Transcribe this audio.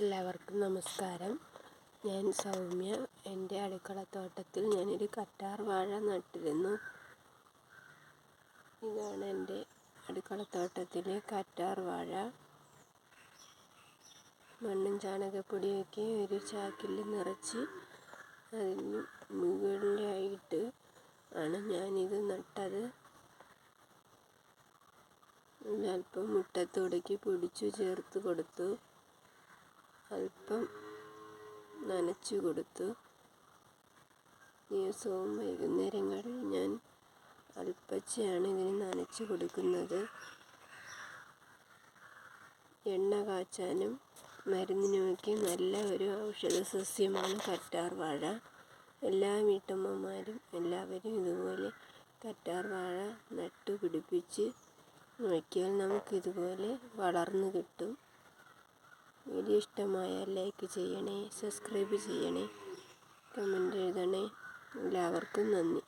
എല്ലാവർക്കും നമസ്കാരം. ഞാൻ സൗമ്യ. എൻ്റെ അടുക്കളത്തോട്ടത്തിൽ ഞാനൊരു കറ്റാർ വാഴ നട്ടിരുന്നു. ഇതാണ് എൻ്റെ അടുക്കളത്തോട്ടത്തിലെ കറ്റാർ വാഴ. മണ്ണും ചാണകപ്പൊടിയൊക്കെ ഒരു ചാക്കിൽ നിറച്ച് അതിന് മുകളിലായിട്ട് ആണ് ഞാനിത് നട്ടത്. അല്പം മുട്ടത്തോടൊക്കെ പൊടിച്ചു ചേർത്ത് കൊടുത്തു, അല്പം നനച്ചു കൊടുത്തു. ദിവസവും വൈകുന്നേരങ്ങളിൽ ഞാൻ അല്പച്ചയാണ് ഇതിന് നനച്ചു കൊടുക്കുന്നത്. എണ്ണ കാച്ചാനും മരുന്നിനുമൊക്കെ നല്ല ഒരു ഔഷധ സസ്യമാണ് കറ്റാർ വാഴ. എല്ലാ വീട്ടമ്മമാരും എല്ലാവരും ഇതുപോലെ കറ്റാർ വാഴ നട്ടുപിടിപ്പിച്ച് നോക്കിയാൽ നമുക്കിതുപോലെ വളർന്നു കിട്ടും. വീഡിയോ ഇഷ്ടമായാൽ ലൈക്ക് ചെയ്യണേ, സബ്സ്ക്രൈബ് ചെയ്യണേ, കമൻ്റ് എഴുതണേ. എല്ലാവർക്കും നന്ദി.